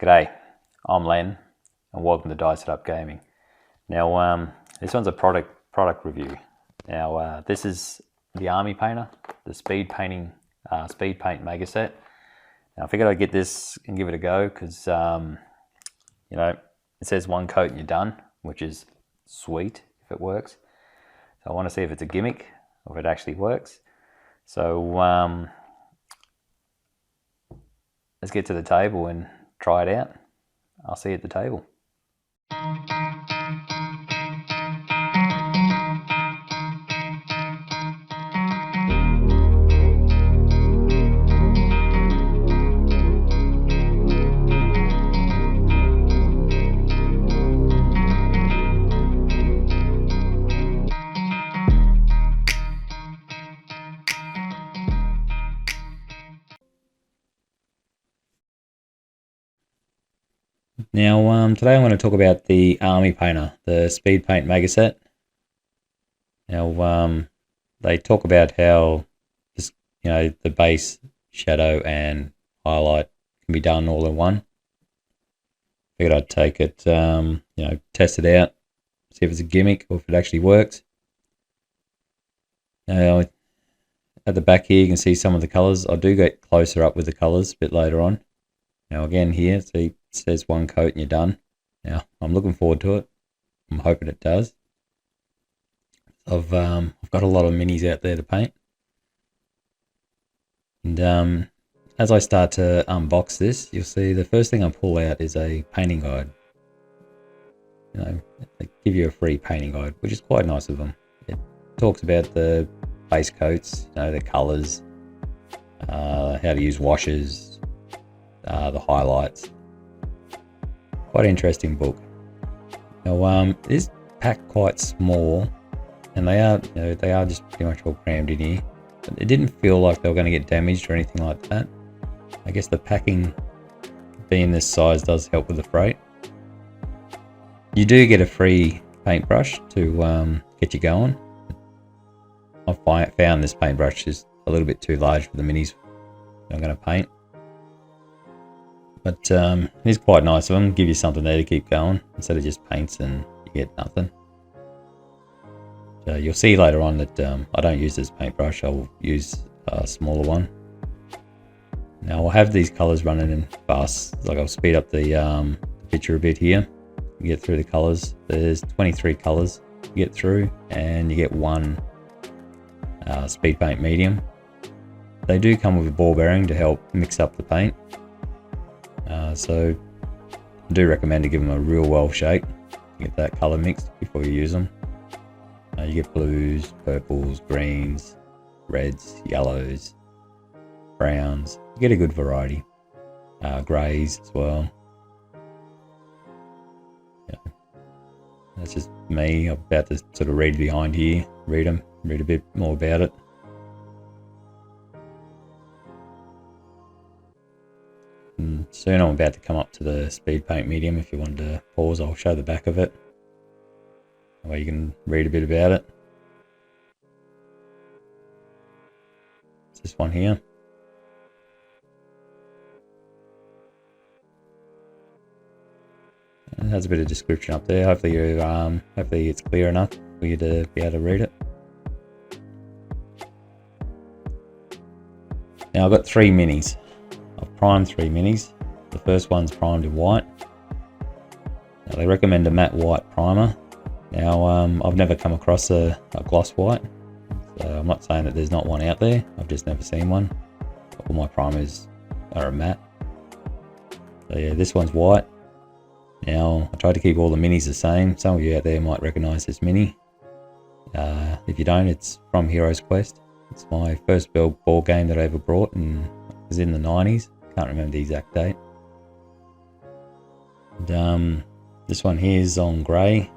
G'day, I'm Len and welcome to Dice It Up Gaming. Now this one's a product review. Now this is the Army Painter, the Speedpaint Mega Set. Now I figured I'd get this and give it a go because you know, it says one coat and you're done, which is sweet if it works. So I want to see if it's a gimmick or if it actually works. So let's get to the table and try it out. I'll see you at the table. Now, today I'm going to talk about the Army Painter, the Speedpaint Mega Set. Now, they talk about how this, the base, shadow, and highlight can be done all in one. Figured I'd take it, test it out, see if it's a gimmick or if it actually works. Now, at the back here, you can see some of the colours. I do get closer up with the colours a bit later on. Now, again here, see. It says one coat and you're done. Now I'm looking forward to it. I'm hoping it does. I've got a lot of minis out there to paint, and as I start to unbox this, you'll see the first thing I pull out is a painting guide. They give you a free painting guide, which is quite nice of them. It talks about the base coats, the colours, how to use washes, the highlights. Quite interesting book. Now, it is packed quite small, and they are just pretty much all crammed in here. But it didn't feel like they were going to get damaged or anything like that. I guess the packing being this size does help with the freight. You do get a free paintbrush to get you going. I found this paintbrush is a little bit too large for the minis I'm going to paint. But it is quite nice of them, give you something there to keep going, instead of just paints and you get nothing. So you'll see later on that I don't use this paintbrush, I'll use a smaller one. Now I'll have these colours running in fast, like I'll speed up the picture a bit here. You get through the colours, there's 23 colours you get through, and you get one Speedpaint medium. They do come with a ball bearing to help mix up the paint. So I do recommend to give them a real well shake to get that colour mixed before you use them. You get blues, purples, greens, reds, yellows, browns. You get a good variety. Greys as well. Yeah. That's just me. I'm about to sort of read behind here, read a bit more about it. Soon I'm about to come up to the Speedpaint medium. If you wanted to pause, I'll show the back of it. That way you can read a bit about it. It's this one here. It has a bit of description up there. Hopefully it's clear enough for you to be able to read it. Now I've got 3 minis. I've primed 3 minis. The first one's primed in white. Now they recommend a matte white primer. Now I've never come across a gloss white, so I'm not saying that there's not one out there. I've just never seen one. All my primers are a matte. So yeah, this one's white. Now I tried to keep all the minis the same. Some of you out there might recognise this mini. If you don't, it's from Heroes Quest. It's my first ball game that I ever brought, and it was in the 90s. Can't remember the exact date. And, this one here is on grey,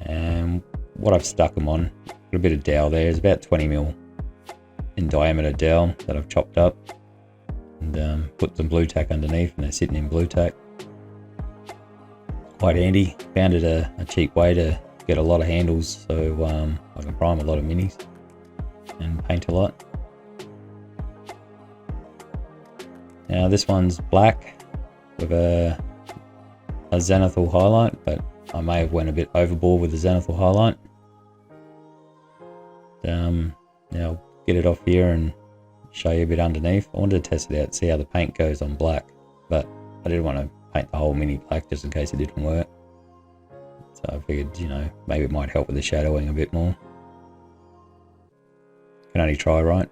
and what I've stuck them on, got a bit of dowel there. It's about 20mm in diameter dowel that I've chopped up, and put some blue tack underneath, and they're sitting in blue tack. Quite handy. Found it a cheap way to get a lot of handles, so I can prime a lot of minis and paint a lot. Now this one's black. with a zenithal highlight, but I may have went a bit overboard with the zenithal highlight. Now I'll get it off here and show you a bit underneath. I wanted to test it out, see how the paint goes on black, but I didn't want to paint the whole mini black just in case it didn't work. So I figured, you know, maybe it might help with the shadowing a bit more. Can only try, right?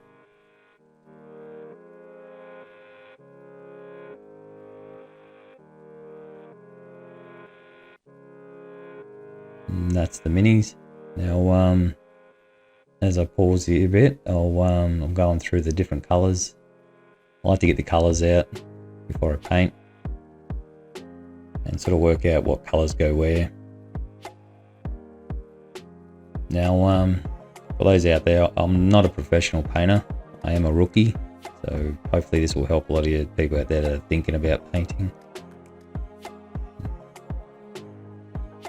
And that's the minis. Now, as I pause here a bit, I'm going through the different colours. I like to get the colours out before I paint and sort of work out what colours go where. Now, for those out there, I'm not a professional painter. I am a rookie, so hopefully this will help a lot of you people out there that are thinking about painting.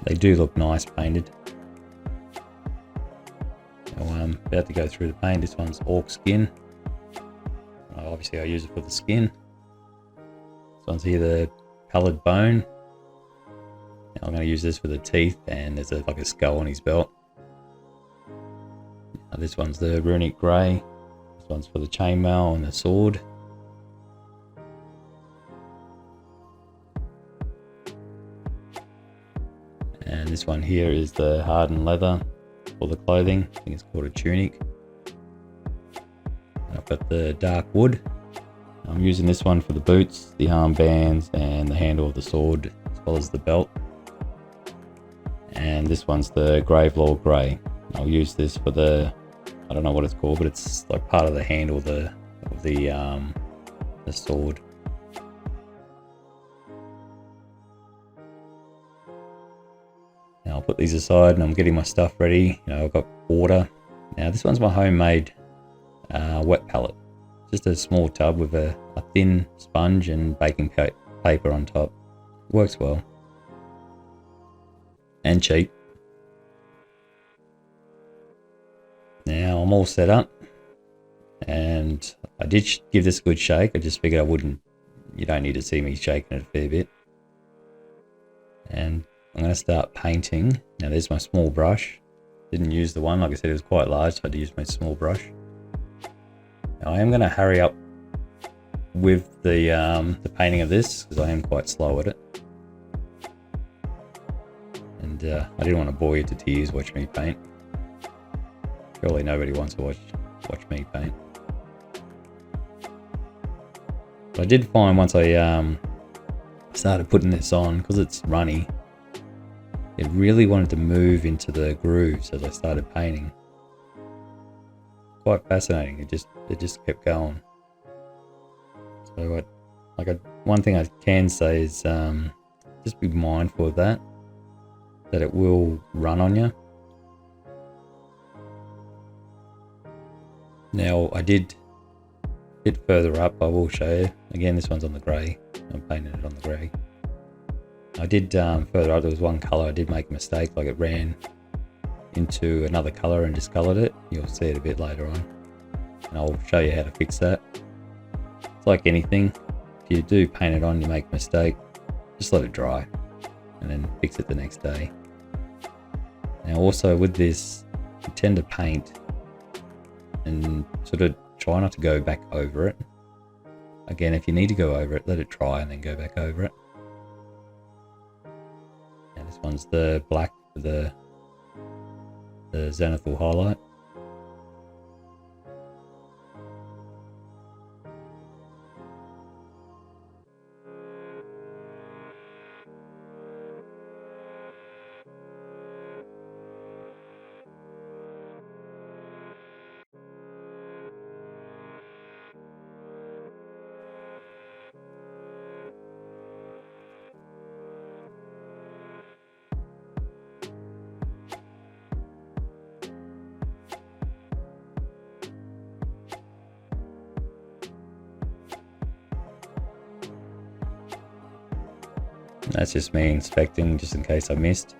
They do look nice painted. Now, I'm about to go through the paint. This one's orc skin. Obviously I use it for the skin. This one's here the coloured bone. Now I'm going to use this for the teeth, and there's like a skull on his belt. Now this one's the runic grey. This one's for the chainmail and the sword. And this one here is the hardened leather for the clothing. I think it's called a tunic. I've got the dark wood. I'm using this one for the boots, the armbands, and the handle of the sword, as well as the belt. And this one's the Gravelord Grey. I'll use this for the, I don't know what it's called, but it's like part of the handle of the sword. Now I'll put these aside and I'm getting my stuff ready. You know, I've got water. Now this one's my homemade wet palette. Just a small tub with a thin sponge and baking paper on top. Works well. And cheap. Now I'm all set up. And I did give this a good shake. I just figured you don't need to see me shaking it a fair bit. And I'm going to start painting. Now there's my small brush. Didn't use the one, like I said, it was quite large, so I had to use my small brush. Now I am going to hurry up with the painting of this, because I am quite slow at it. And I didn't want to bore you to tears watch me paint. Surely nobody wants to watch me paint. But I did find once I started putting this on, because it's runny, it really wanted to move into the grooves as I started painting. Quite fascinating. It just kept going. So one thing I can say is just be mindful of that it will run on you. Now I did a bit further up, I will show you. Again, this one's on the grey. I'm painting it on the grey. I did further up, there was one colour I did make a mistake, like it ran into another colour and discoloured it. You'll see it a bit later on. And I'll show you how to fix that. It's like anything. If you do paint it on, you make a mistake, just let it dry and then fix it the next day. Now also with this, you tend to paint and sort of try not to go back over it. Again, if you need to go over it, let it dry and then go back over it. And this one's the black for the zenithal highlight. That's just me inspecting, just in case I missed.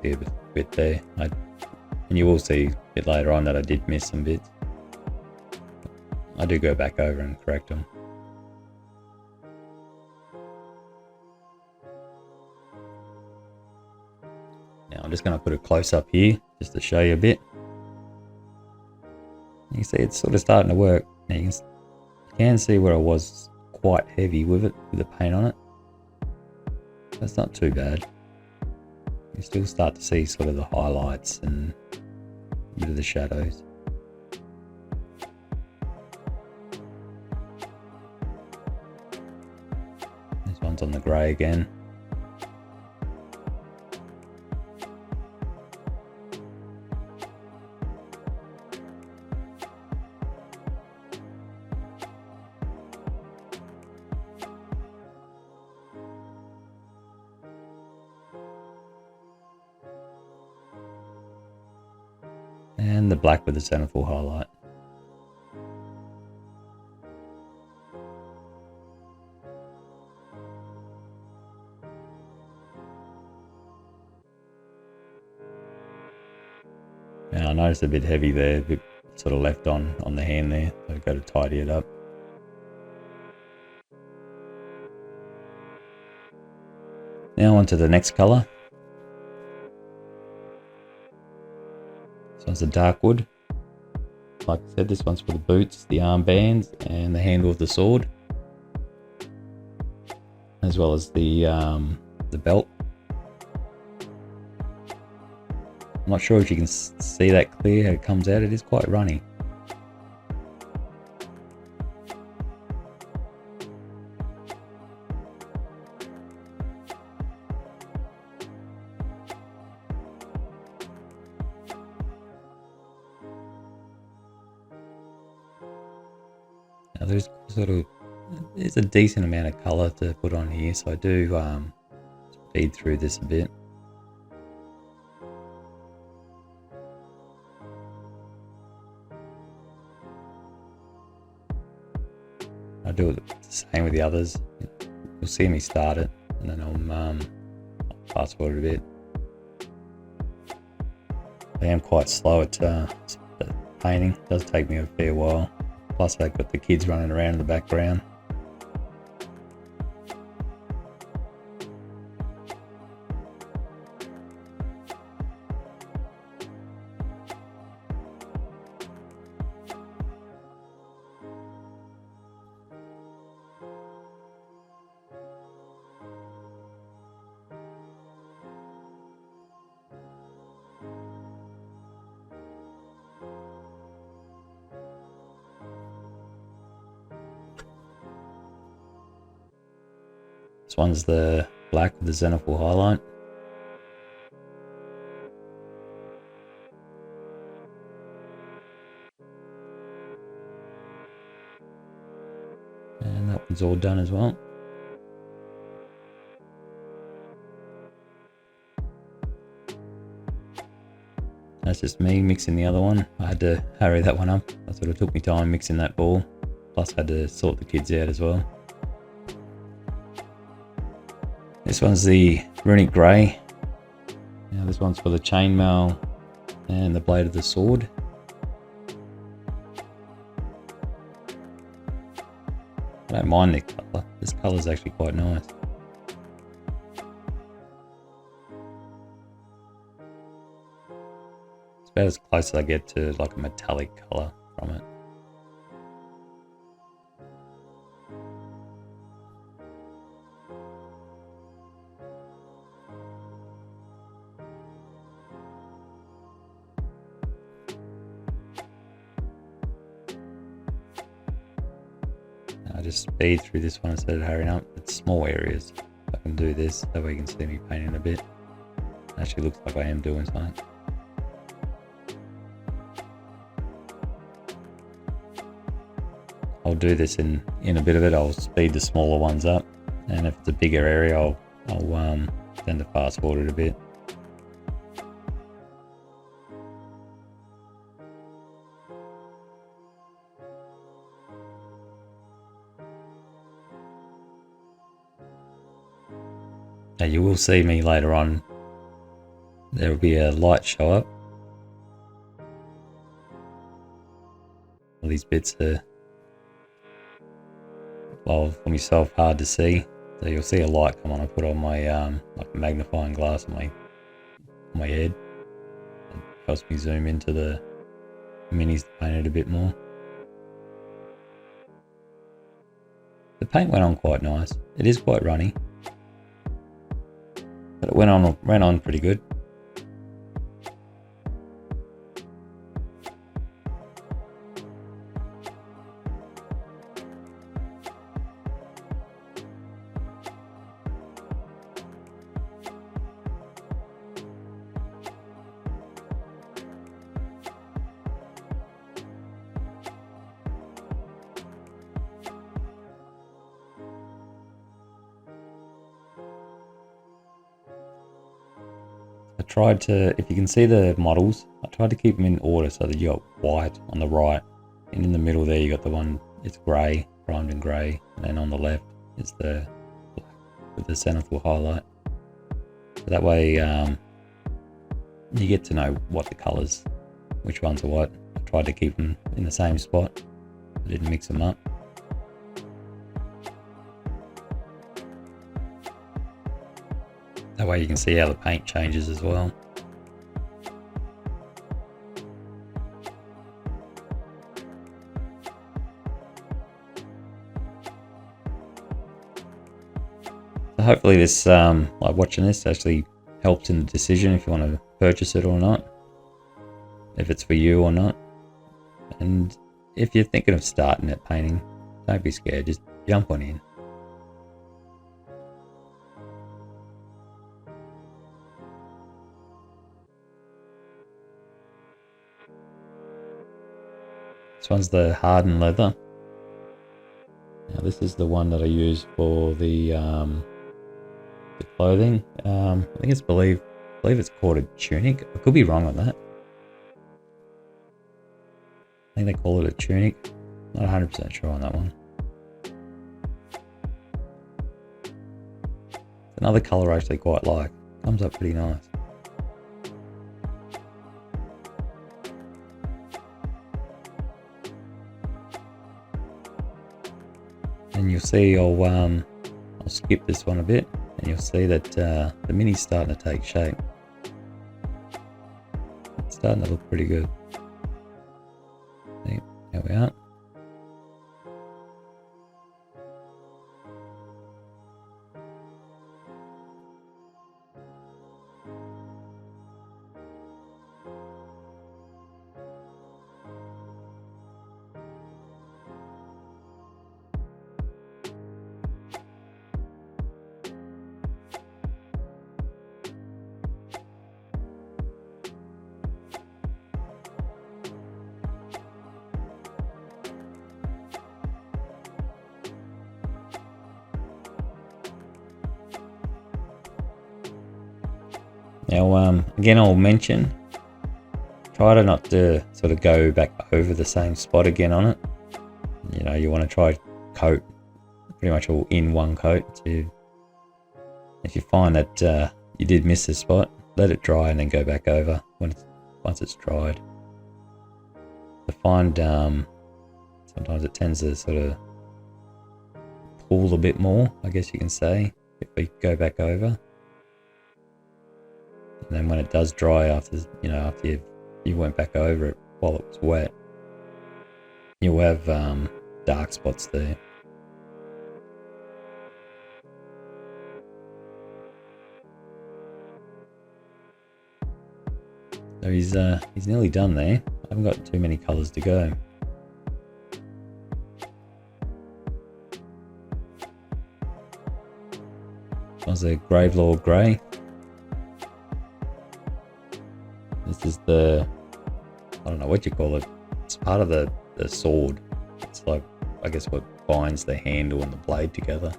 Be a bit there. And you will see a bit later on that I did miss some bits. I do go back over and correct them. Now I'm just going to put a close up here just to show you a bit. You can see it's sort of starting to work. Now you can see where I was quite heavy with it, with the paint on it. That's not too bad. You still start to see sort of the highlights and a bit of the shadows. This one's on the grey again. And the black with the zenithal highlight. Now I noticed a bit heavy there, a bit sort of left on the hand there, so I've got to tidy it up. Now on to the next colour. This one's a dark wood. Like I said, this one's for the boots, the armbands, and the handle of the sword, as well as the belt. I'm not sure if you can see that clear how it comes out. It is quite runny. Now there's a decent amount of colour to put on here, so I do speed through this a bit. I do it the same with the others. You'll see me start it, and then I'll fast forward a bit. I am quite slow at painting. It does take me a fair while. Plus I've got the kids running around in the background. This one's the black with the zenithal highlight. And that one's all done as well. That's just me mixing the other one. I had to hurry that one up. That sort of took me time mixing that ball. Plus I had to sort the kids out as well. This one's the runic grey. Now this one's for the chainmail and the blade of the sword. I don't mind the colour. This colour is actually quite nice. It's about as close as I get to like a metallic colour from it. I just speed through this one instead of hurrying up. It's small areas. I can do this, that way you can see me painting a bit. It actually looks like I am doing something. I'll do this in a bit of it. I'll speed the smaller ones up, and if it's a bigger area, I'll tend to fast forward it a bit. Now you will see me later on. There will be a light show up. All these bits are well, for myself, hard to see. So you'll see a light come on. I put on my like a magnifying glass on my head. It helps me zoom into the minis to paint it a bit more. The paint went on quite nice. It is quite runny, but it ran on pretty good. I tried to, if you can see the models, I tried to keep them in order so that you got white on the right, and in the middle there you got the one, it's grey, primed in grey, and then on the left is the black with the zenithal highlight. So that way you get to know what the colours, which ones are what. I tried to keep them in the same spot, I didn't mix them up. That way you can see how the paint changes as well. So hopefully this, like watching this, actually helps in the decision if you want to purchase it or not, if it's for you or not. And if you're thinking of starting at painting, don't be scared, just jump on in. This one's the hardened leather. Now this is the one that I use for the clothing. I think it's believe it's called a tunic. I could be wrong on that. I think they call it a tunic. Not 100% sure on that one. Another colour I actually quite like. Comes up pretty nice. And you'll see I'll skip this one a bit, and you'll see that the mini's starting to take shape. It's starting to look pretty good. See, there we are. Now, again, I'll mention, try to not to sort of go back over the same spot again on it. You know, you want to try coat pretty much all in one coat. If you find that you did miss a spot, let it dry and then go back over once it's dried. I find sometimes it tends to sort of pool a bit more, I guess you can say, if we go back over. And then when it does dry after you went back over it while it was wet, you'll have dark spots there. So he's nearly done there. I haven't got too many colours to go. That was a Gravelord Grey. This is the, I don't know what you call it. It's part of the sword. It's like, I guess, what binds the handle and the blade together.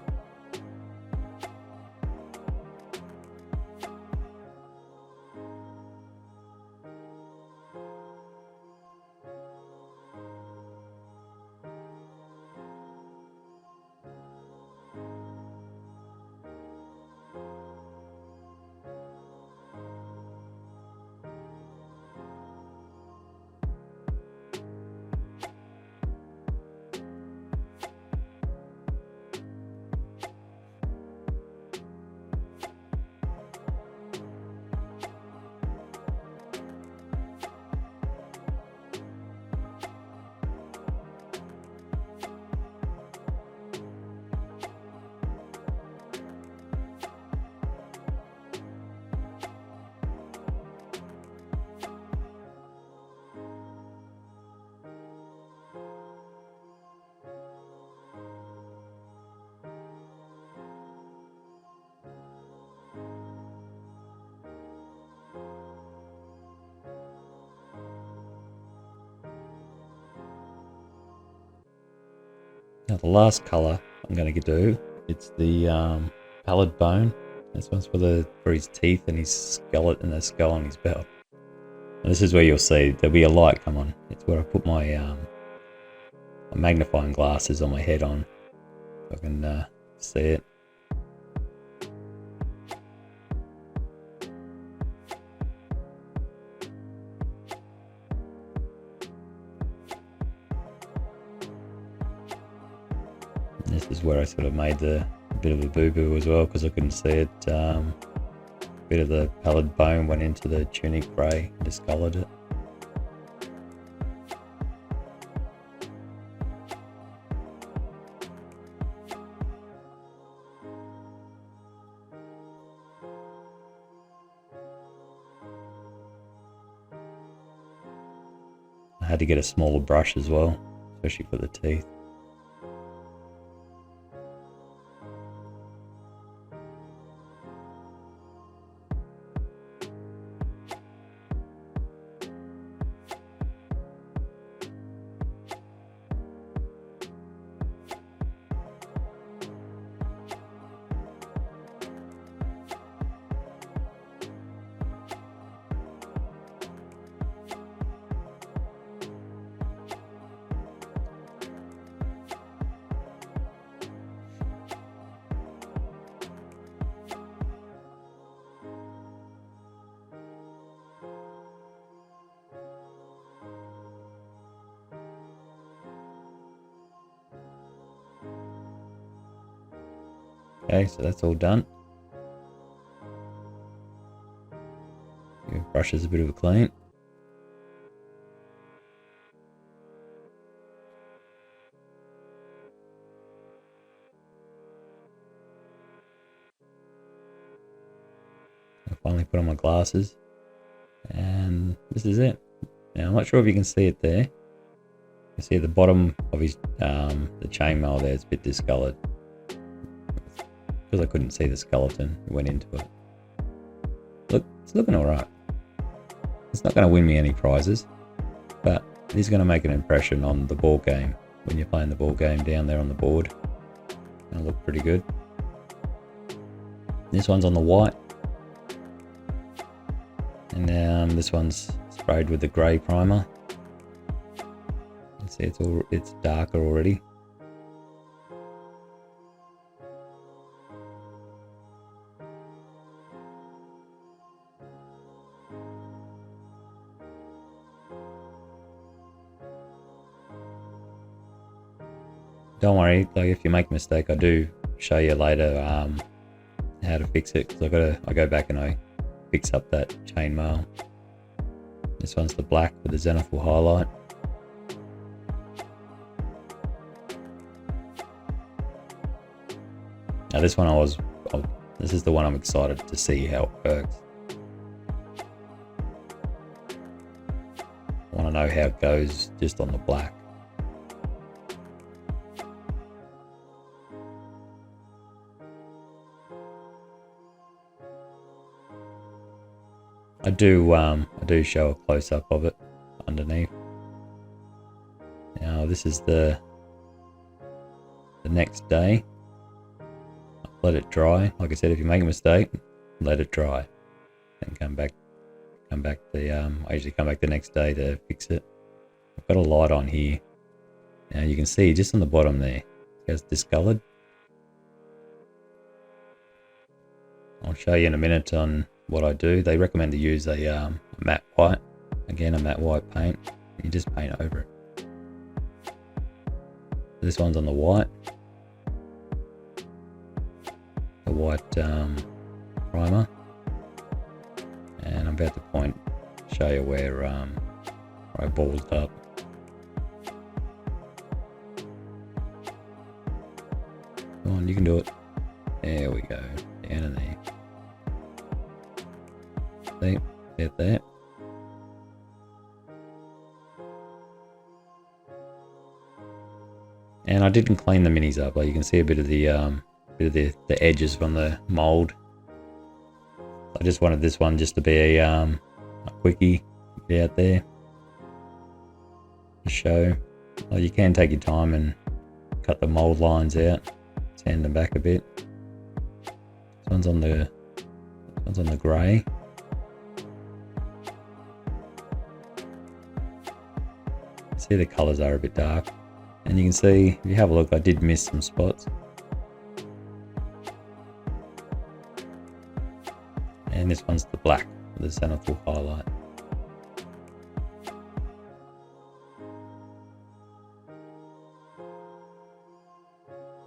Now the last colour I'm going to do, it's the pallid bone. This one's for his teeth and his skeleton and the skull on his belt. And this is where you'll see there'll be a light come on. It's where I put my magnifying glasses on my head on, so I can see it. And this is where I sort of made the bit of a boo-boo as well, because I couldn't see it. A bit of the pallid bone went into the tunic grey and discoloured it. I had to get a smaller brush as well, especially for the teeth. Okay, so that's all done. Give brushes a bit of a clean. I finally put on my glasses, and this is it. Now I'm not sure if you can see it there. You see at the bottom of his the chainmail there, it's a bit discoloured. Because I couldn't see the skeleton, it went into it. Look, it's looking alright. It's not going to win me any prizes, but it is going to make an impression on the ball game. When you're playing the ball game down there on the board, it'll look pretty good. This one's on the white, and this one's sprayed with the grey primer. You see, it's darker already. Don't worry, like if you make a mistake, I do show you later how to fix it, because I go back and I fix up that chainmail. This one's the black with the zenithal highlight. Now this one this is the one I'm excited to see how it works. I want to know how it goes just on the black. I do show a close-up of it underneath. Now this is the next day. Let it dry. Like I said, if you make a mistake, let it dry, and come back. I usually come back the next day to fix it. I've got a light on here. Now you can see just on the bottom there, it gets discoloured. I'll show you in a minute on what I do. They recommend to use a matte white. Again, a matte white paint. You just paint over it. This one's on the white. The white primer. And I'm about to show you where I ballsed up. Come on, you can do it. There we go. Down in there. See, get that. And I didn't clean the minis up. Like you can see a bit of the edges from the mold. I just wanted this one just to be a quickie, get out there to show. Well, you can take your time and cut the mold lines out, sand them back a bit. This one's on the grey. See, the colours are a bit dark, and you can see if you have a look, I did miss some spots. And this one's the black with the zenithal highlight.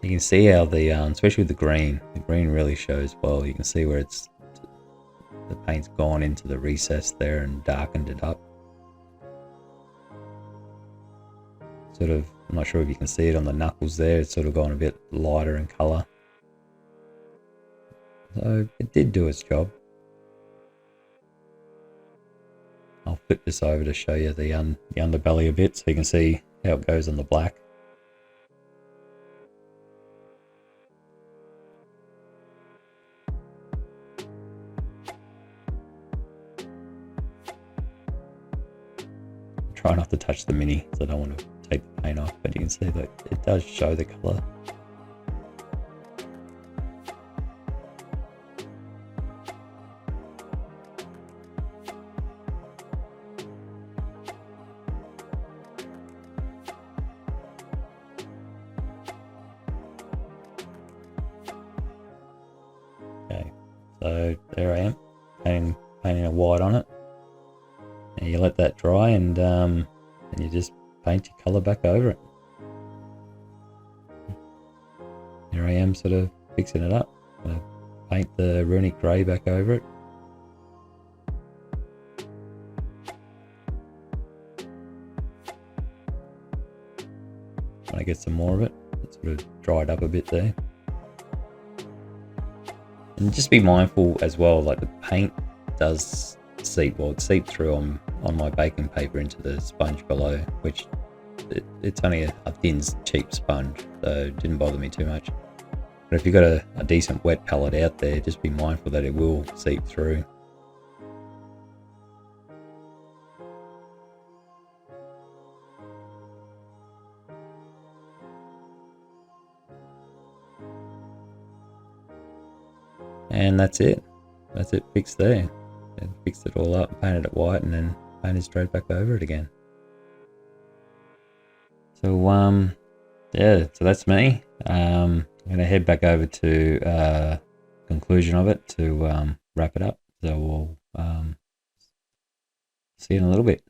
You can see how the, especially with the green really shows well. You can see where the paint's gone into the recess there and darkened it up. Sort of, I'm not sure if you can see it on the knuckles there, it's sort of gone a bit lighter in colour. So it did do its job. I'll flip this over to show you the underbelly a bit so you can see how it goes on the black. Try not to touch the mini because I don't want to take the paint off, but you can see that it does show the colour. Okay, so there I am, painting a white on it. And you let that dry, and you just paint your colour back over it. Here I am, sort of fixing it up. I'm going to paint the runic grey back over it. When I get some more of it, it's sort of dried up a bit there. And just be mindful as well, like the paint does seep, well, it seeped through on my baking paper into the sponge below, which it's only a thin, cheap sponge, so it didn't bother me too much. But if you've got a decent wet palette out there, just be mindful that it will seep through. And that's it fixed there. And fixed it all up, painted it white, and then painted straight back over it again. So yeah, so that's me. I'm gonna head back over to conclusion of it to wrap it up. So we'll see you in a little bit.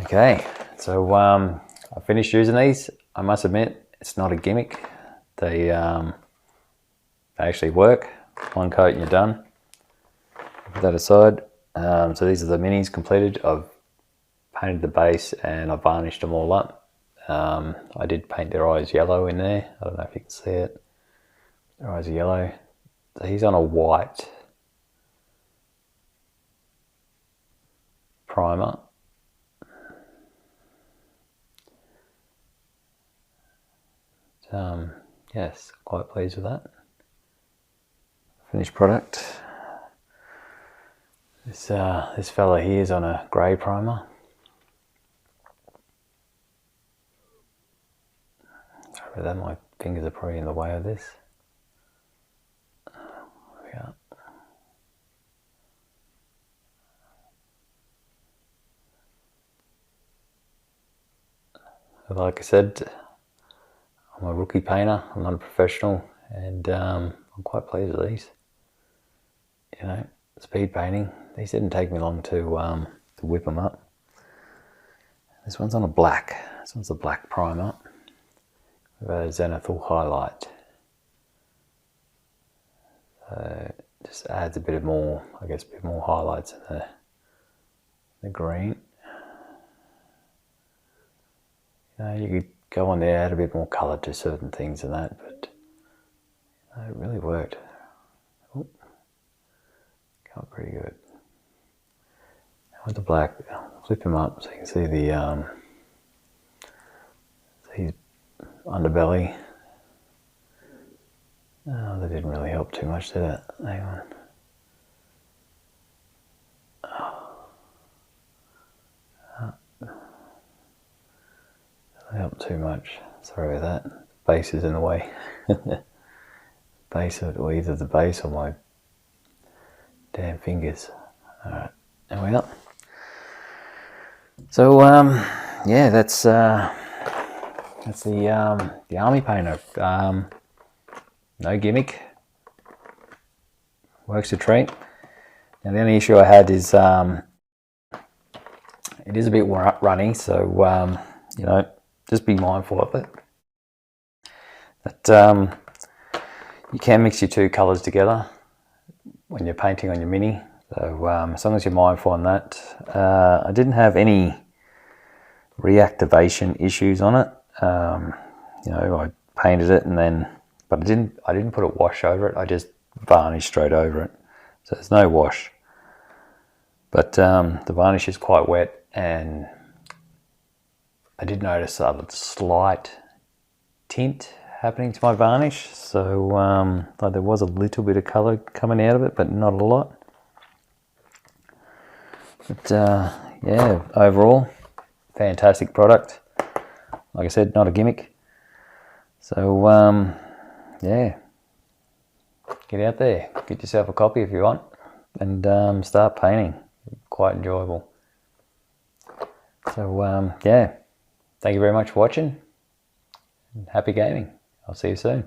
Okay, so I finished using these. I must admit, it's not a gimmick. They actually work. One coat and you're done. Put that aside. So these are the minis completed. I've painted the base and I varnished them all up. I did paint their eyes yellow in there. I don't know if you can see it. Their eyes are yellow. So he's on a white primer. Yes, quite pleased with that. Finished product. This fella here is on a grey primer. Sorry about that, my fingers are probably in the way of this. There we are. Like I said, I'm a rookie painter, I'm not a professional, and I'm quite pleased with these. You know, speed painting. These didn't take me long to whip them up. This one's on a black. This one's a black primer with a zenithal highlight. So just adds a bit of more, I guess, a bit more highlights in the green. You know, you could go on there, add a bit more colour to certain things and that, but you know, it really worked. Oh, got pretty good. Now with the black, flip him up so you can see the his underbelly. Oh, that didn't really help too much, did it? Hang on. Not too much. Sorry about that. Base is in the way. Base of, or either the base or my damn fingers. Alright, there we are. So yeah, that's the army painter. No gimmick. Works a treat. Now the only issue I had is it is a bit runny, so you know, just be mindful of it. But you can mix your two colours together when you're painting on your Mini, so as long as you're mindful on that. I didn't have any reactivation issues on it. You know, I painted it and then, but I didn't put a wash over it. I just varnished straight over it, so there's no wash. But the varnish is quite wet, and I did notice a slight tint happening to my varnish, so like there was a little bit of colour coming out of it, but not a lot. But yeah, overall, fantastic product. Like I said, not a gimmick. So yeah, get out there, get yourself a copy if you want, and start painting. Quite enjoyable. So yeah, thank you very much for watching. Happy gaming. I'll see you soon.